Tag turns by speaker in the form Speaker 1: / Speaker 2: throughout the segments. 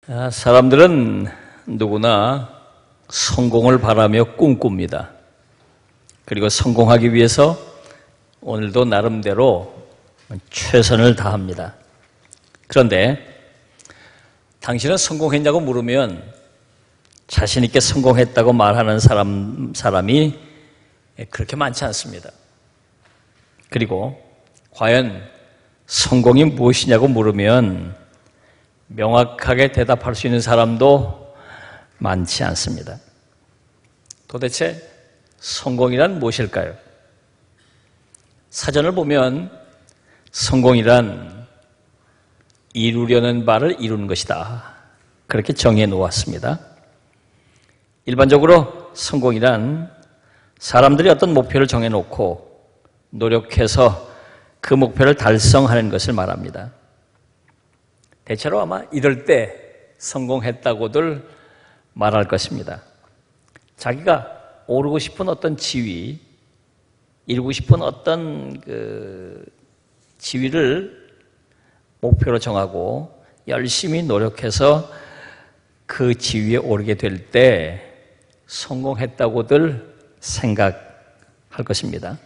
Speaker 1: 사람들은 누구나 성공을 바라며 꿈꿉니다. 그리고 성공하기 위해서 오늘도 나름대로 최선을 다합니다. 그런데 당신은 성공했냐고 물으면 자신 있게 성공했다고 말하는 사람이 그렇게 많지 않습니다. 그리고 과연 성공이 무엇이냐고 물으면 명확하게 대답할 수 있는 사람도 많지 않습니다. 도대체 성공이란 무엇일까요? 사전을 보면 성공이란 이루려는 바를 이루는 것이다. 그렇게 정해 놓았습니다. 일반적으로 성공이란 사람들이 어떤 목표를 정해 놓고 노력해서 그 목표를 달성하는 것을 말합니다. 대체로 아마 이럴 때 성공했다고들 말할 것입니다. 자기가 오르고 싶은 어떤 지위, 이루고 싶은 어떤 지위를 목표로 정하고 열심히 노력해서 그 지위에 오르게 될 때 성공했다고들 생각할 것입니다.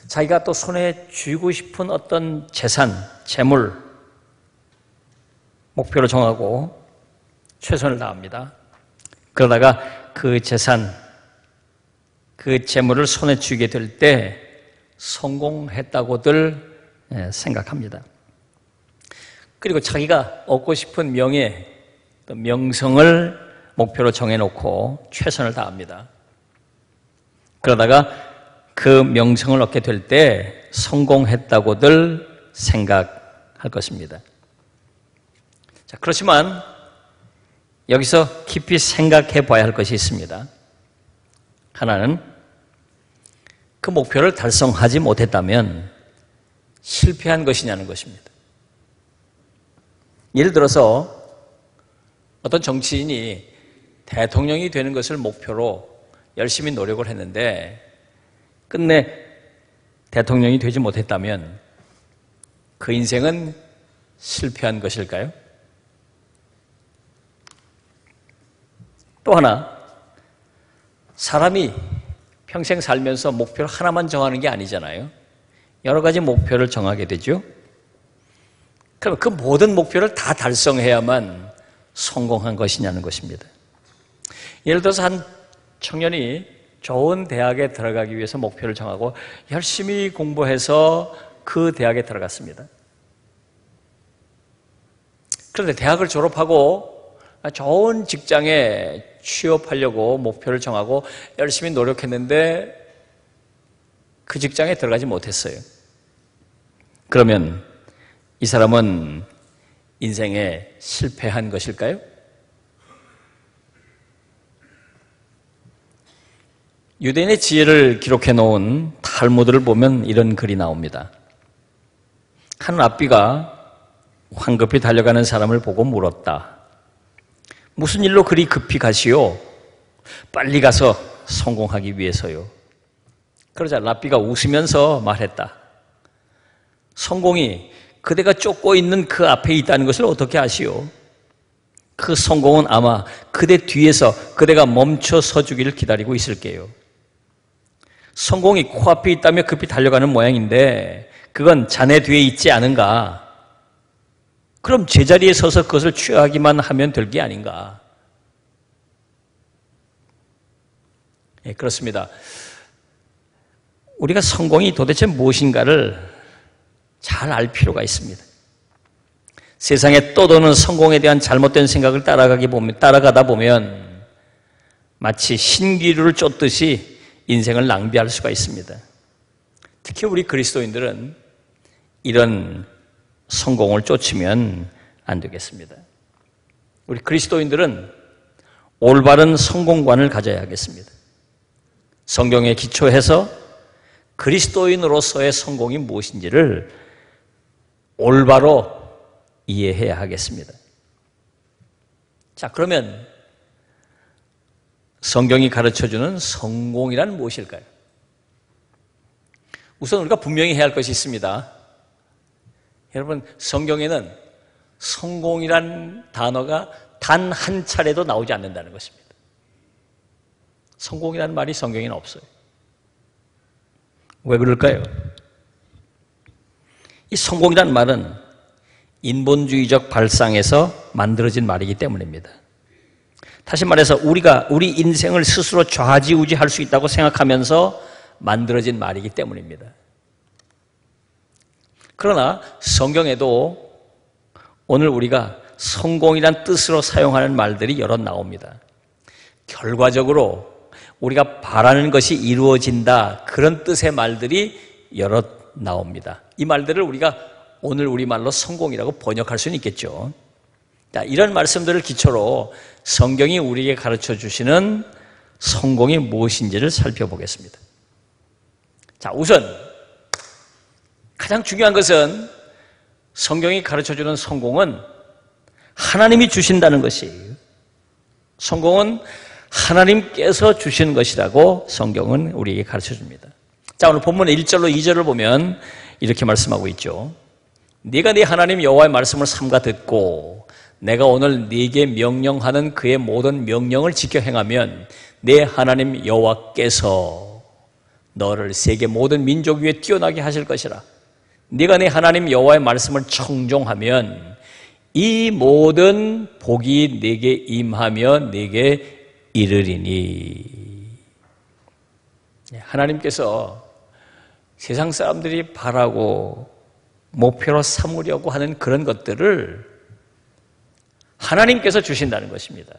Speaker 1: 자기가 또 손에 쥐고 싶은 어떤 재산, 재물, 목표로 정하고 최선을 다합니다. 그러다가 그 재산, 그 재물을 손에 쥐게 될 때 성공했다고들 생각합니다. 그리고 자기가 얻고 싶은 명예, 명성을 목표로 정해놓고 최선을 다합니다. 그러다가 그 명성을 얻게 될 때 성공했다고들 생각할 것입니다. 자, 그렇지만 여기서 깊이 생각해 봐야 할 것이 있습니다. 하나는 그 목표를 달성하지 못했다면 실패한 것이냐는 것입니다. 예를 들어서 어떤 정치인이 대통령이 되는 것을 목표로 열심히 노력을 했는데 끝내 대통령이 되지 못했다면 그 인생은 실패한 것일까요? 또 하나, 사람이 평생 살면서 목표를 하나만 정하는 게 아니잖아요. 여러 가지 목표를 정하게 되죠. 그럼 그 모든 목표를 다 달성해야만 성공한 것이냐는 것입니다. 예를 들어서 한 청년이 좋은 대학에 들어가기 위해서 목표를 정하고 열심히 공부해서 그 대학에 들어갔습니다. 그런데 대학을 졸업하고 좋은 직장에 취업하려고 목표를 정하고 열심히 노력했는데 그 직장에 들어가지 못했어요. 그러면 이 사람은 인생에 실패한 것일까요? 유대인의 지혜를 기록해 놓은 탈무드를 보면 이런 글이 나옵니다. 한 랍비가 황급히 달려가는 사람을 보고 물었다. 무슨 일로 그리 급히 가시오? 빨리 가서 성공하기 위해서요. 그러자 랍비가 웃으면서 말했다. 성공이 그대가 쫓고 있는 그 앞에 있다는 것을 어떻게 아시오? 그 성공은 아마 그대 뒤에서 그대가 멈춰 서 주기를 기다리고 있을게요. 성공이 코앞에 있다며 급히 달려가는 모양인데 그건 자네 뒤에 있지 않은가? 그럼 제자리에 서서 그것을 취하기만 하면 될 게 아닌가? 예, 그렇습니다. 우리가 성공이 도대체 무엇인가를 잘 알 필요가 있습니다. 세상에 떠도는 성공에 대한 잘못된 생각을 따라가다 보면 마치 신기루를 쫓듯이 인생을 낭비할 수가 있습니다. 특히 우리 그리스도인들은 이런 성공을 쫓으면 안 되겠습니다. 우리 그리스도인들은 올바른 성공관을 가져야 하겠습니다. 성경에 기초해서 그리스도인으로서의 성공이 무엇인지를 올바로 이해해야 하겠습니다. 자, 그러면 성경이 가르쳐주는 성공이란 무엇일까요? 우선 우리가 분명히 해야 할 것이 있습니다. 여러분, 성경에는 성공이란 단어가 단 한 차례도 나오지 않는다는 것입니다. 성공이라는 말이 성경에는 없어요. 왜 그럴까요? 이 성공이라는 말은 인본주의적 발상에서 만들어진 말이기 때문입니다. 다시 말해서 우리가 우리 인생을 스스로 좌지우지할 수 있다고 생각하면서 만들어진 말이기 때문입니다. 그러나 성경에도 오늘 우리가 성공이란 뜻으로 사용하는 말들이 여러 나옵니다. 결과적으로 우리가 바라는 것이 이루어진다, 그런 뜻의 말들이 여러 나옵니다. 이 말들을 우리가 오늘 우리말로 성공이라고 번역할 수는 있겠죠. 자, 이런 말씀들을 기초로 성경이 우리에게 가르쳐 주시는 성공이 무엇인지를 살펴보겠습니다. 자, 우선 가장 중요한 것은 성경이 가르쳐 주는 성공은 하나님이 주신다는 것이에요. 성공은 하나님께서 주신 것이라고 성경은 우리에게 가르쳐 줍니다. 자, 오늘 본문 1절로 2절을 보면 이렇게 말씀하고 있죠. 네가 네 하나님 여호와의 말씀을 삼가 듣고 내가 오늘 네게 명령하는 그의 모든 명령을 지켜 행하면 네 하나님 여호와께서 너를 세계 모든 민족 위에 뛰어나게 하실 것이라. 네가 네 하나님 여호와의 말씀을 청종하면 이 모든 복이 네게 임하며 네게 이르리니. 하나님께서 세상 사람들이 바라고 목표로 삼으려고 하는 그런 것들을 하나님께서 주신다는 것입니다.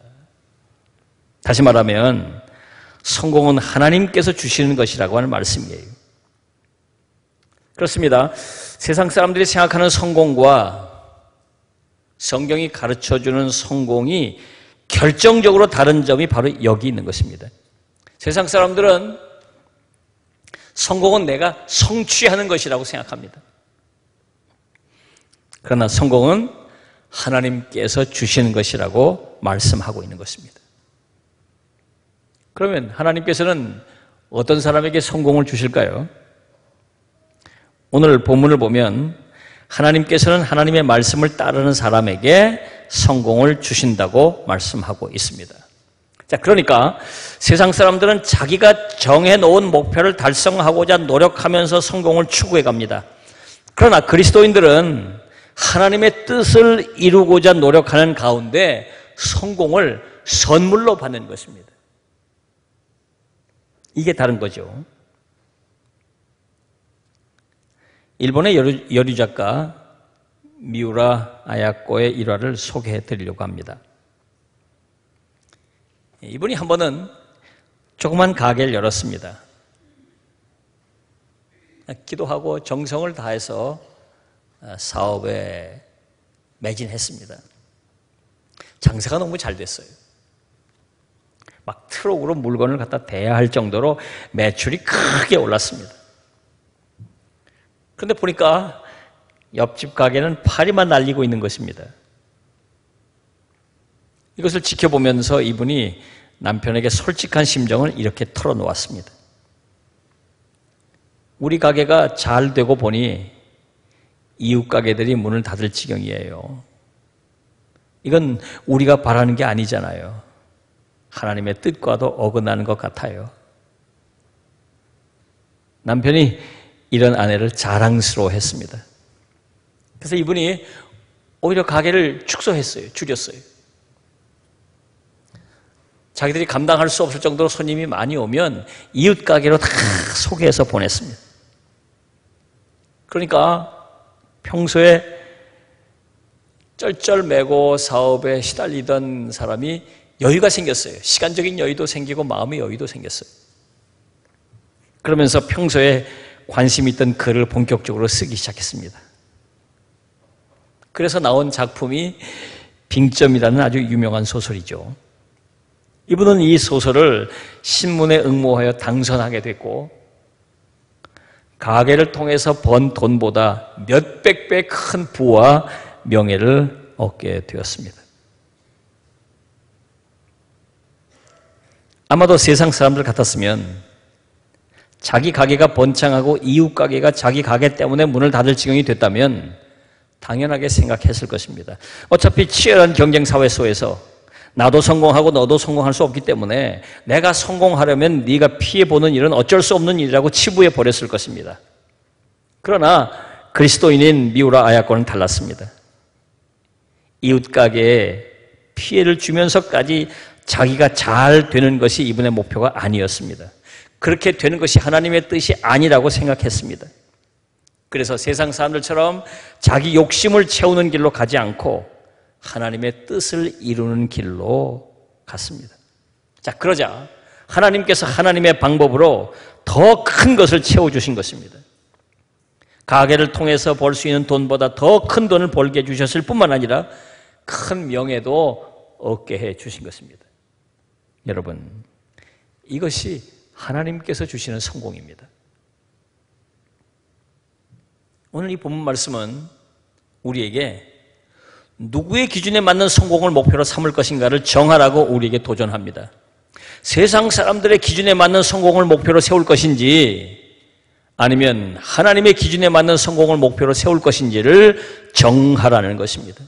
Speaker 1: 다시 말하면 성공은 하나님께서 주시는 것이라고 하는 말씀이에요. 그렇습니다. 세상 사람들이 생각하는 성공과 성경이 가르쳐주는 성공이 결정적으로 다른 점이 바로 여기 있는 것입니다. 세상 사람들은 성공은 내가 성취하는 것이라고 생각합니다. 그러나 성공은 하나님께서 주시는 것이라고 말씀하고 있는 것입니다. 그러면 하나님께서는 어떤 사람에게 성공을 주실까요? 오늘 본문을 보면 하나님께서는 하나님의 말씀을 따르는 사람에게 성공을 주신다고 말씀하고 있습니다. 자, 그러니까 세상 사람들은 자기가 정해놓은 목표를 달성하고자 노력하면서 성공을 추구해 갑니다. 그러나 그리스도인들은 하나님의 뜻을 이루고자 노력하는 가운데 성공을 선물로 받는 것입니다. 이게 다른 거죠. 일본의 여류 작가 미우라 아야코의 일화를 소개해 드리려고 합니다. 이분이 한 번은 조그만 가게를 열었습니다. 기도하고 정성을 다해서 사업에 매진했습니다. 장사가 너무 잘 됐어요. 막 트럭으로 물건을 갖다 대야 할 정도로 매출이 크게 올랐습니다. 그런데 보니까 옆집 가게는 파리만 날리고 있는 것입니다. 이것을 지켜보면서 이분이 남편에게 솔직한 심정을 이렇게 털어놓았습니다. 우리 가게가 잘 되고 보니 이웃 가게들이 문을 닫을 지경이에요. 이건 우리가 바라는 게 아니잖아요. 하나님의 뜻과도 어긋나는 것 같아요. 남편이 이런 아내를 자랑스러워했습니다. 그래서 이분이 오히려 가게를 축소했어요. 줄였어요. 자기들이 감당할 수 없을 정도로 손님이 많이 오면 이웃 가게로 다 소개해서 보냈습니다. 그러니까 평소에 쩔쩔매고 사업에 시달리던 사람이 여유가 생겼어요. 시간적인 여유도 생기고 마음의 여유도 생겼어요. 그러면서 평소에 관심 있던 글을 본격적으로 쓰기 시작했습니다. 그래서 나온 작품이 빙점이라는 아주 유명한 소설이죠. 이분은 이 소설을 신문에 응모하여 당선하게 됐고 가게를 통해서 번 돈보다 몇백 배 큰 부와 명예를 얻게 되었습니다. 아마도 세상 사람들 같았으면 자기 가게가 번창하고 이웃 가게가 자기 가게 때문에 문을 닫을 지경이 됐다면 당연하게 생각했을 것입니다. 어차피 치열한 경쟁 사회 속에서 나도 성공하고 너도 성공할 수 없기 때문에 내가 성공하려면 네가 피해보는 일은 어쩔 수 없는 일이라고 치부해 버렸을 것입니다. 그러나 그리스도인인 미우라 아야코는 달랐습니다. 이웃 가게에 피해를 주면서까지 자기가 잘 되는 것이 이분의 목표가 아니었습니다. 그렇게 되는 것이 하나님의 뜻이 아니라고 생각했습니다. 그래서 세상 사람들처럼 자기 욕심을 채우는 길로 가지 않고 하나님의 뜻을 이루는 길로 갔습니다. 자, 그러자 하나님께서 하나님의 방법으로 더 큰 것을 채워주신 것입니다. 가게를 통해서 벌 수 있는 돈보다 더 큰 돈을 벌게 해주셨을 뿐만 아니라 큰 명예도 얻게 해주신 것입니다. 여러분, 이것이 하나님께서 주시는 성공입니다. 오늘 이 본문 말씀은 우리에게 누구의 기준에 맞는 성공을 목표로 삼을 것인가를 정하라고 우리에게 도전합니다. 세상 사람들의 기준에 맞는 성공을 목표로 세울 것인지 아니면 하나님의 기준에 맞는 성공을 목표로 세울 것인지를 정하라는 것입니다.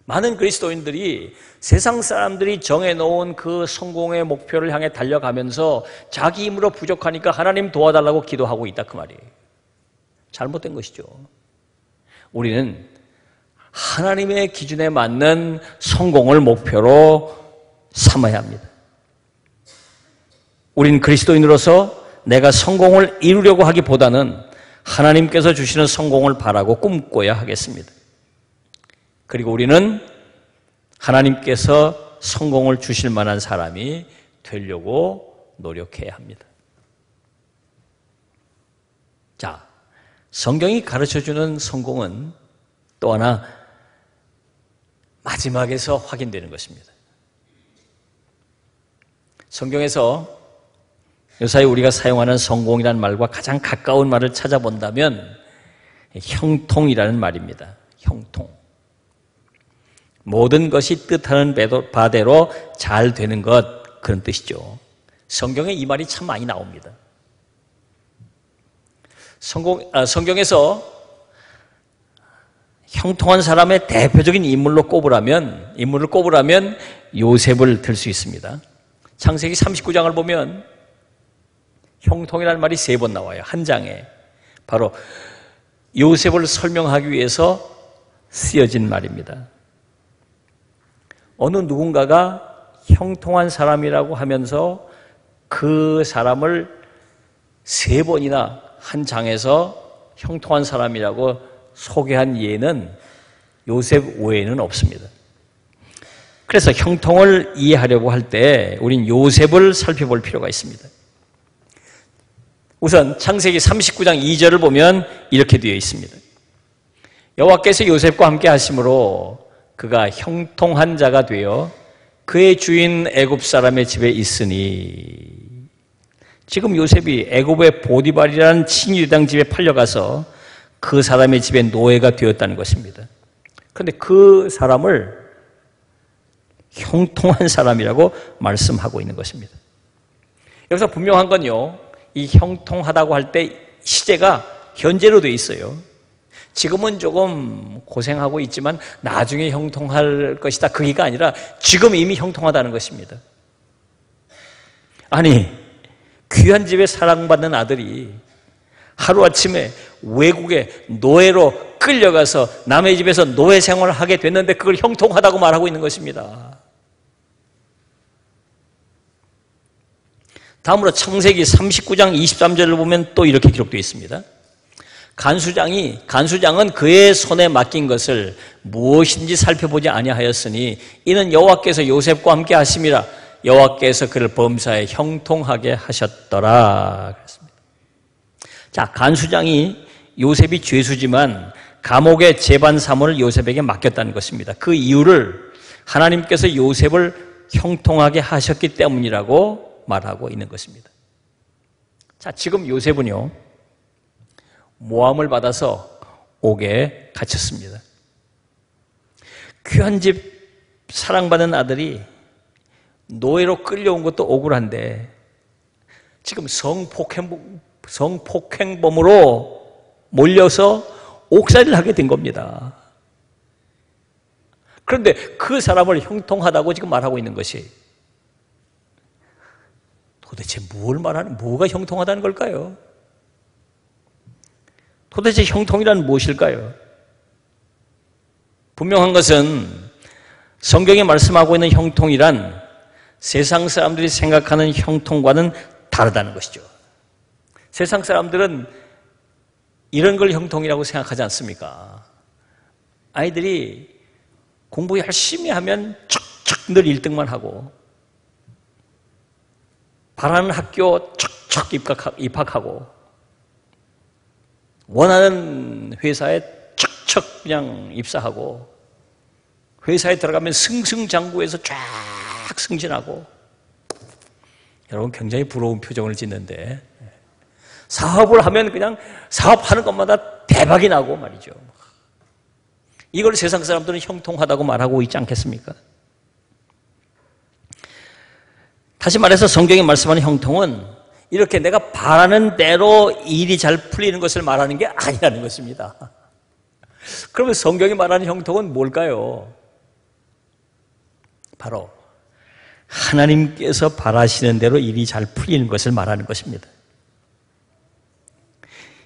Speaker 1: 많은 그리스도인들이 세상 사람들이 정해놓은 그 성공의 목표를 향해 달려가면서 자기 힘으로 부족하니까 하나님 도와달라고 기도하고 있다 그 말이에요. 잘못된 것이죠. 우리는 하나님의 기준에 맞는 성공을 목표로 삼아야 합니다. 우린 그리스도인으로서 내가 성공을 이루려고 하기보다는 하나님께서 주시는 성공을 바라고 꿈꿔야 하겠습니다. 그리고 우리는 하나님께서 성공을 주실 만한 사람이 되려고 노력해야 합니다. 자, 성경이 가르쳐주는 성공은 또 하나 마지막에서 확인되는 것입니다. 성경에서 요사이 우리가 사용하는 성공이라는 말과 가장 가까운 말을 찾아본다면 형통이라는 말입니다. 형통. 모든 것이 뜻하는 바대로 잘 되는 것, 그런 뜻이죠. 성경에 이 말이 참 많이 나옵니다. 성경에서 형통한 사람의 대표적인 인물을 꼽으라면 요셉을 들 수 있습니다. 창세기 39장을 보면 형통이라는 말이 3번 나와요. 한 장에. 바로 요셉을 설명하기 위해서 쓰여진 말입니다. 어느 누군가가 형통한 사람이라고 하면서 그 사람을 3번이나 한 장에서 형통한 사람이라고 소개한 예는 요셉 외에는 없습니다. 그래서 형통을 이해하려고 할 때 우린 요셉을 살펴볼 필요가 있습니다. 우선 창세기 39장 2절을 보면 이렇게 되어 있습니다. 여호와께서 요셉과 함께 하심으로 그가 형통한 자가 되어 그의 주인 애굽 사람의 집에 있으니. 지금 요셉이 애굽의 보디발이라는 친유당 집에 팔려가서 그 사람의 집에 노예가 되었다는 것입니다. 그런데 그 사람을 형통한 사람이라고 말씀하고 있는 것입니다. 여기서 분명한 건요, 이 형통하다고 할 때 시제가 현재로 되어 있어요. 지금은 조금 고생하고 있지만 나중에 형통할 것이다, 그게가 아니라 지금 이미 형통하다는 것입니다. 아니, 귀한 집에 사랑받는 아들이 하루아침에 외국에 노예로 끌려가서 남의 집에서 노예 생활을 하게 됐는데 그걸 형통하다고 말하고 있는 것입니다. 다음으로 창세기 39장 23절을 보면 또 이렇게 기록되어 있습니다. 간수장은 그의 손에 맡긴 것을 무엇인지 살펴보지 아니하였으니 이는 여호와께서 요셉과 함께 하심이라. 여호와께서 그를 범사에 형통하게 하셨더라. 그랬습니다. 자, 간수장이 요셉이 죄수지만 감옥의 재반 사무를 요셉에게 맡겼다는 것입니다. 그 이유를 하나님께서 요셉을 형통하게 하셨기 때문이라고 말하고 있는 것입니다. 자, 지금 요셉은요, 모함을 받아서 옥에 갇혔습니다. 귀한 집 사랑받는 아들이 노예로 끌려온 것도 억울한데 지금 성폭행범으로 몰려서 옥살이를 하게 된 겁니다. 그런데 그 사람을 형통하다고 지금 말하고 있는 것이 도대체 뭐가 형통하다는 걸까요? 도대체 형통이란 무엇일까요? 분명한 것은 성경이 말씀하고 있는 형통이란 세상 사람들이 생각하는 형통과는 다르다는 것이죠. 세상 사람들은 이런 걸 형통이라고 생각하지 않습니까? 아이들이 공부 열심히 하면 척척 늘 1등만 하고 바라는 학교 척척 입학하고 원하는 회사에 척척 그냥 입사하고 회사에 들어가면 승승장구해서 쫙 승진하고 여러분 굉장히 부러운 표정을 짓는데 사업을 하면 그냥 사업하는 것마다 대박이 나고 말이죠. 이걸 세상 사람들은 형통하다고 말하고 있지 않겠습니까? 다시 말해서 성경이 말씀하는 형통은 이렇게 내가 바라는 대로 일이 잘 풀리는 것을 말하는 게 아니라는 것입니다. 그러면 성경이 말하는 형통은 뭘까요? 바로 하나님께서 바라시는 대로 일이 잘 풀리는 것을 말하는 것입니다.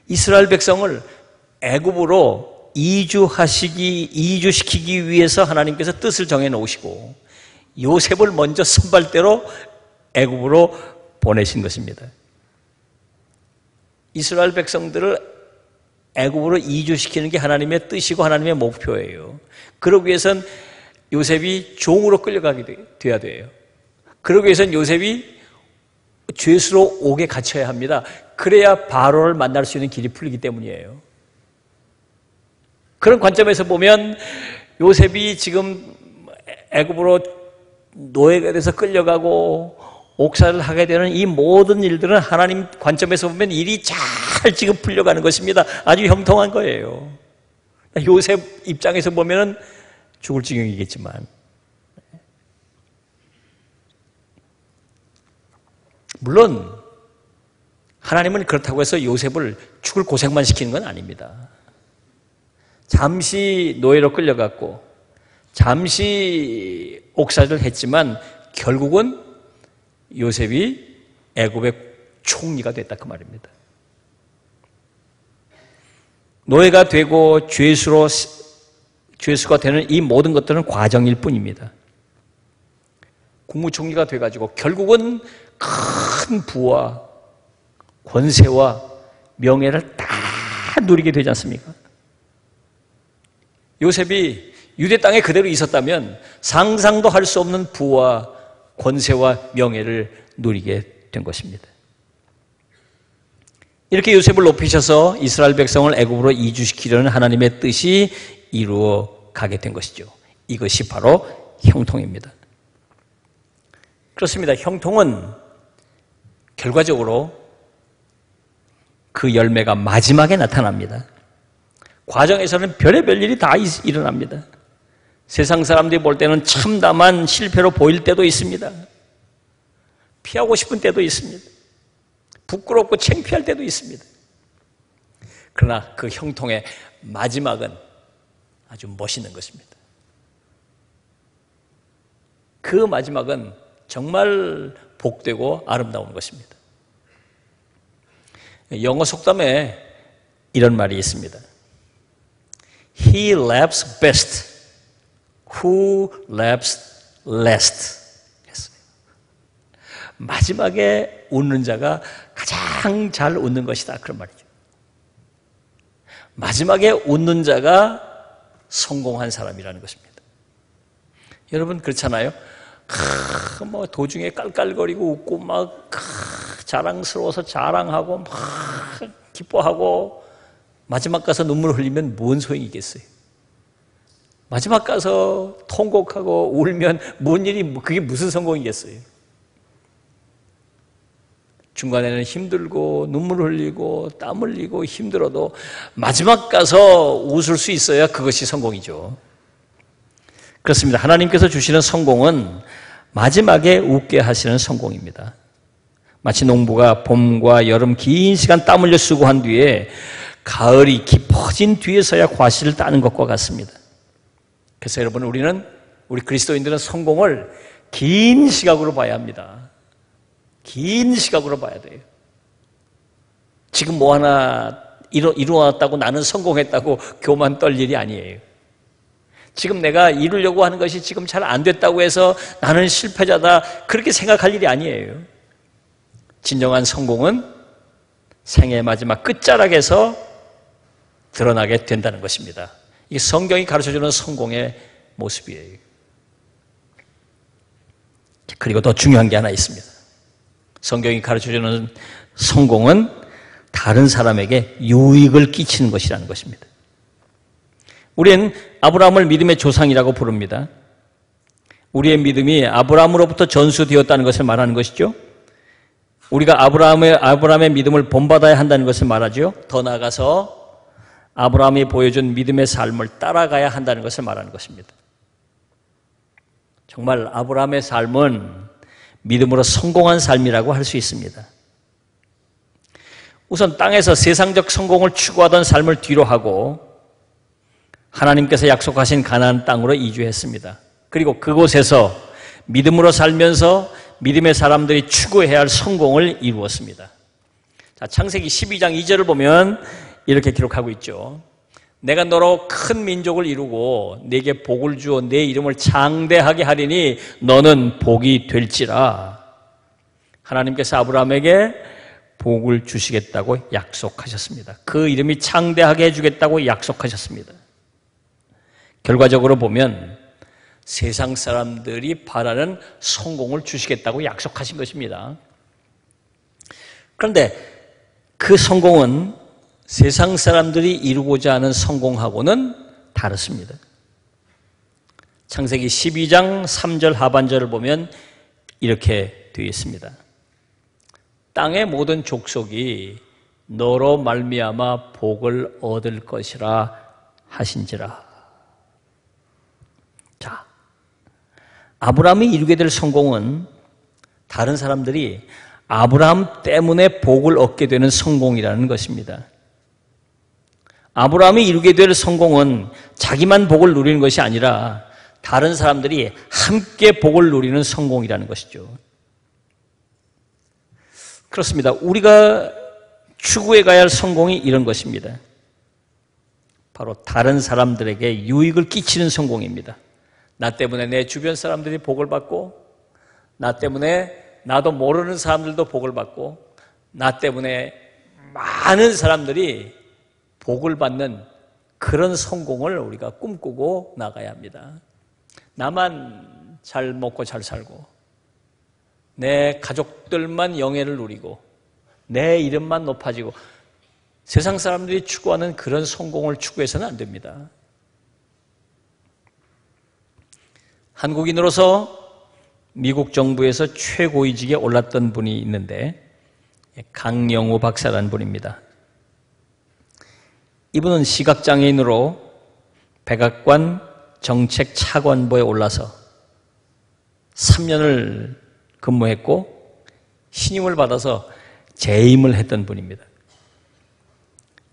Speaker 1: 이스라엘 백성을 애굽으로 이주시키기 위해서 하나님께서 뜻을 정해 놓으시고 요셉을 먼저 선발대로 애굽으로 보내신 것입니다. 이스라엘 백성들을 애굽으로 이주시키는 게 하나님의 뜻이고 하나님의 목표예요. 그러기 위해서는 요셉이 종으로 끌려가게 돼야 돼요. 그러기 위해서는 요셉이 죄수로 옥에 갇혀야 합니다. 그래야 바로를 만날 수 있는 길이 풀리기 때문이에요. 그런 관점에서 보면 요셉이 지금 애굽으로 노예가 돼서 끌려가고 옥살이를 하게 되는 이 모든 일들은 하나님 관점에서 보면 일이 잘 지금 풀려가는 것입니다. 아주 형통한 거예요. 요셉 입장에서 보면 죽을 지경이겠지만 물론 하나님은 그렇다고 해서 요셉을 죽을 고생만 시키는 건 아닙니다. 잠시 노예로 끌려갔고 잠시 옥살이를 했지만 결국은 요셉이 애굽의 총리가 됐다 그 말입니다. 노예가 되고 죄수가 되는 이 모든 것들은 과정일 뿐입니다. 국무총리가 돼가지고 결국은 큰 부와 권세와 명예를 다 누리게 되지 않습니까? 요셉이 유대 땅에 그대로 있었다면 상상도 할 수 없는 부와 권세와 명예를 누리게 된 것입니다. 이렇게 요셉을 높이셔서 이스라엘 백성을 애굽으로 이주시키려는 하나님의 뜻이 이루어 가게 된 것이죠. 이것이 바로 형통입니다. 그렇습니다. 형통은 결과적으로 그 열매가 마지막에 나타납니다. 과정에서는 별의별 일이 다 일어납니다. 세상 사람들이 볼 때는 참담한 실패로 보일 때도 있습니다. 피하고 싶은 때도 있습니다. 부끄럽고 창피할 때도 있습니다. 그러나 그 형통의 마지막은 아주 멋있는 것입니다. 그 마지막은 정말 복되고 아름다운 것입니다. 영어 속담에 이런 말이 있습니다. He laughs best who laughs last. 마지막에 웃는 자가 가장 잘 웃는 것이다. 그런 말이죠. 마지막에 웃는 자가 성공한 사람이라는 것입니다. 여러분 그렇잖아요. 뭐 도중에 깔깔거리고 웃고 막 자랑스러워서 자랑하고 막 기뻐하고 마지막 가서 눈물 흘리면 뭔 소용이 있겠어요? 마지막 가서 통곡하고 울면 뭔 일이 그게 무슨 성공이겠어요? 중간에는 힘들고 눈물 흘리고 땀 흘리고 힘들어도 마지막 가서 웃을 수 있어야 그것이 성공이죠. 그렇습니다. 하나님께서 주시는 성공은 마지막에 웃게 하시는 성공입니다. 마치 농부가 봄과 여름 긴 시간 땀 흘려 수고한 뒤에 가을이 깊어진 뒤에서야 과실을 따는 것과 같습니다. 그래서 여러분, 우리 그리스도인들은 성공을 긴 시각으로 봐야 합니다. 긴 시각으로 봐야 돼요. 지금 뭐 하나 이루어놨다고 나는 성공했다고 교만 떨 일이 아니에요. 지금 내가 이루려고 하는 것이 지금 잘 안 됐다고 해서 나는 실패자다, 그렇게 생각할 일이 아니에요. 진정한 성공은 생의 마지막 끝자락에서 드러나게 된다는 것입니다. 이게 성경이 가르쳐주는 성공의 모습이에요. 그리고 더 중요한 게 하나 있습니다. 성경이 가르쳐주는 성공은 다른 사람에게 유익을 끼치는 것이라는 것입니다. 우리는 아브라함을 믿음의 조상이라고 부릅니다. 우리의 믿음이 아브라함으로부터 전수되었다는 것을 말하는 것이죠. 우리가 아브라함의 믿음을 본받아야 한다는 것을 말하죠. 더 나아가서 아브라함이 보여준 믿음의 삶을 따라가야 한다는 것을 말하는 것입니다. 정말 아브라함의 삶은 믿음으로 성공한 삶이라고 할 수 있습니다. 우선 땅에서 세상적 성공을 추구하던 삶을 뒤로 하고 하나님께서 약속하신 가나안 땅으로 이주했습니다. 그리고 그곳에서 믿음으로 살면서 믿음의 사람들이 추구해야 할 성공을 이루었습니다. 자, 창세기 12장 2절을 보면 이렇게 기록하고 있죠. 내가 너로 큰 민족을 이루고 네게 복을 주어 내 이름을 장대하게 하리니 너는 복이 될지라. 하나님께서 아브라함에게 복을 주시겠다고 약속하셨습니다. 그 이름이 장대하게 해주겠다고 약속하셨습니다. 결과적으로 보면 세상 사람들이 바라는 성공을 주시겠다고 약속하신 것입니다. 그런데 그 성공은 세상 사람들이 이루고자 하는 성공하고는 다릅니다. 창세기 12장 3절 하반절을 보면 이렇게 되어 있습니다. 땅의 모든 족속이 너로 말미암아 복을 얻을 것이라 하신지라. 자, 아브라함이 이루게 될 성공은 다른 사람들이 아브라함 때문에 복을 얻게 되는 성공이라는 것입니다. 아브라함이 이루게 될 성공은 자기만 복을 누리는 것이 아니라 다른 사람들이 함께 복을 누리는 성공이라는 것이죠. 그렇습니다. 우리가 추구해 가야 할 성공이 이런 것입니다. 바로 다른 사람들에게 유익을 끼치는 성공입니다. 나 때문에 내 주변 사람들이 복을 받고, 나 때문에 나도 모르는 사람들도 복을 받고, 나 때문에 많은 사람들이 복을 받는 그런 성공을 우리가 꿈꾸고 나가야 합니다. 나만 잘 먹고 잘 살고, 내 가족들만 영예를 누리고, 내 이름만 높아지고, 세상 사람들이 추구하는 그런 성공을 추구해서는 안 됩니다. 한국인으로서 미국 정부에서 최고위직에 올랐던 분이 있는데 강영우 박사라는 분입니다. 이분은 시각장애인으로 백악관 정책차관보에 올라서 3년을 근무했고 신임을 받아서 재임을 했던 분입니다.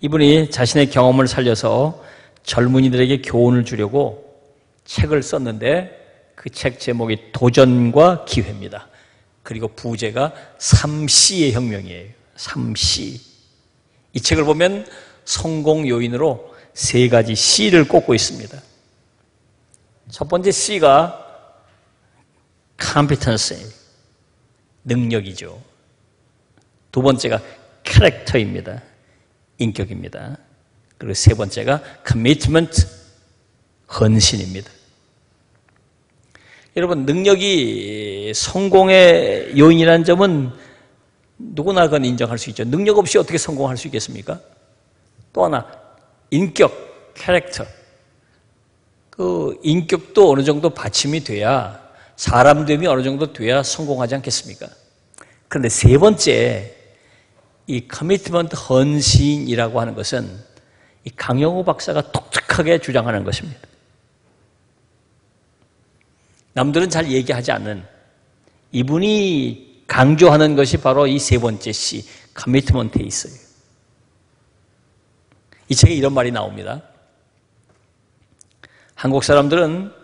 Speaker 1: 이분이 자신의 경험을 살려서 젊은이들에게 교훈을 주려고 책을 썼는데 그 책 제목이 도전과 기회입니다. 그리고 부제가 3C의 혁명이에요. 3C. 이 책을 보면 성공 요인으로 3가지 C를 꼽고 있습니다. 첫 번째 C가 competency, 능력이죠. 두 번째가 character입니다. 인격입니다. 그리고 세 번째가 commitment, 헌신입니다. 여러분, 능력이 성공의 요인이라는 점은 누구나 그건 인정할 수 있죠. 능력 없이 어떻게 성공할 수 있겠습니까? 또 하나, 인격, 캐릭터. 그 인격도 어느 정도 받침이 돼야, 사람됨이 어느 정도 돼야 성공하지 않겠습니까? 그런데 세 번째, 이 커미트먼트 헌신이라고 하는 것은 이 강영우 박사가 독특하게 주장하는 것입니다. 남들은 잘 얘기하지 않는, 이분이 강조하는 것이 바로 이 세 번째 C, 커미트먼트에 있어요. 이 책에 이런 말이 나옵니다. 한국 사람들은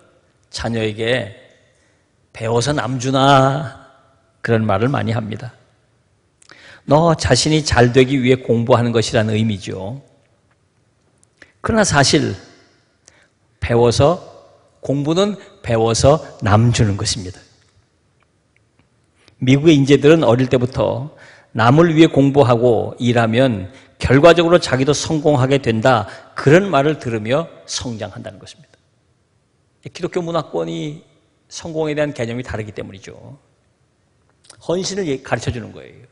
Speaker 1: 자녀에게 배워서 남주나 그런 말을 많이 합니다. 너 자신이 잘 되기 위해 공부하는 것이라는 의미죠. 그러나 사실 공부는 배워서 남주는 것입니다. 미국의 인재들은 어릴 때부터 남을 위해 공부하고 일하면 결과적으로 자기도 성공하게 된다, 그런 말을 들으며 성장한다는 것입니다. 기독교 문화권이 성공에 대한 개념이 다르기 때문이죠. 헌신을 가르쳐주는 거예요.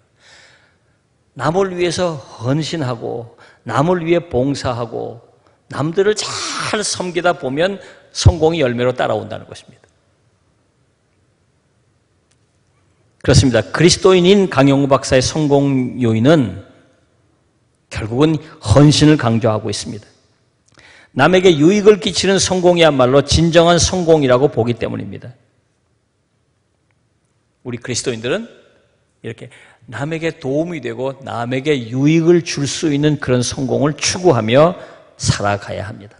Speaker 1: 남을 위해서 헌신하고 남을 위해 봉사하고 남들을 잘 섬기다 보면 성공이 열매로 따라온다는 것입니다. 그렇습니다. 그리스도인인 강영우 박사의 성공 요인은 결국은 헌신을 강조하고 있습니다. 남에게 유익을 끼치는 성공이야말로 진정한 성공이라고 보기 때문입니다. 우리 그리스도인들은 이렇게 남에게 도움이 되고 남에게 유익을 줄 수 있는 그런 성공을 추구하며 살아가야 합니다.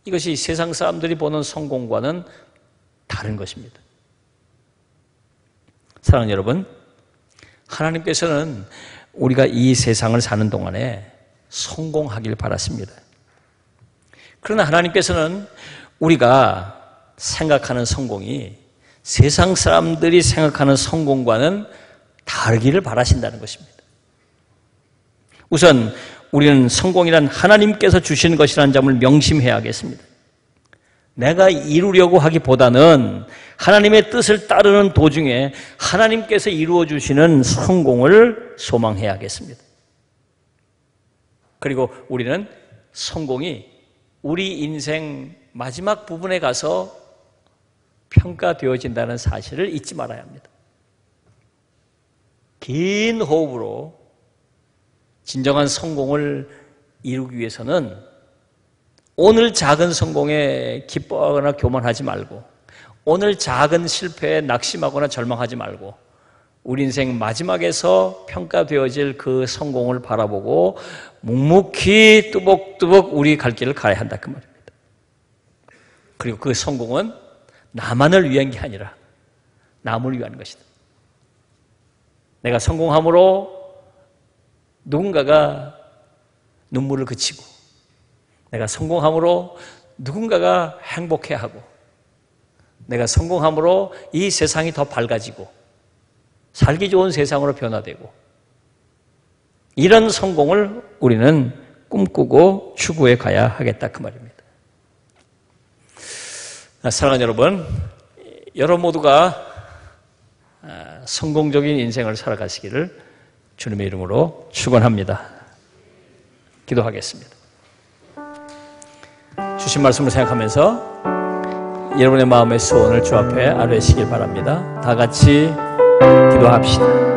Speaker 1: 이것이 세상 사람들이 보는 성공과는 다른 것입니다. 사랑하는 여러분, 하나님께서는 우리가 이 세상을 사는 동안에 성공하길 바랐습니다. 그러나 하나님께서는 우리가 생각하는 성공이 세상 사람들이 생각하는 성공과는 다르기를 바라신다는 것입니다. 우선 우리는 성공이란 하나님께서 주시는 것이라는 점을 명심해야겠습니다. 내가 이루려고 하기보다는 하나님의 뜻을 따르는 도중에 하나님께서 이루어 주시는 성공을 소망해야겠습니다. 그리고 우리는 성공이 우리 인생 마지막 부분에 가서 평가되어진다는 사실을 잊지 말아야 합니다. 긴 호흡으로 진정한 성공을 이루기 위해서는 오늘 작은 성공에 기뻐하거나 교만하지 말고, 오늘 작은 실패에 낙심하거나 절망하지 말고, 우리 인생 마지막에서 평가되어질 그 성공을 바라보고 묵묵히 뚜벅뚜벅 우리 갈 길을 가야 한다, 그 말입니다. 그리고 그 성공은 나만을 위한 게 아니라 남을 위한 것이다. 내가 성공함으로 누군가가 눈물을 그치고, 내가 성공함으로 누군가가 행복해하고, 내가 성공함으로 이 세상이 더 밝아지고 살기 좋은 세상으로 변화되고, 이런 성공을 우리는 꿈꾸고 추구해 가야 하겠다, 그 말입니다. 사랑하는 여러분, 여러분 모두가 성공적인 인생을 살아가시기를 주님의 이름으로 축원합니다. 기도하겠습니다. 주신 말씀을 생각하면서 여러분의 마음의 소원을 주 앞에 아뢰시길 바랍니다. 다 같이 기도합시다.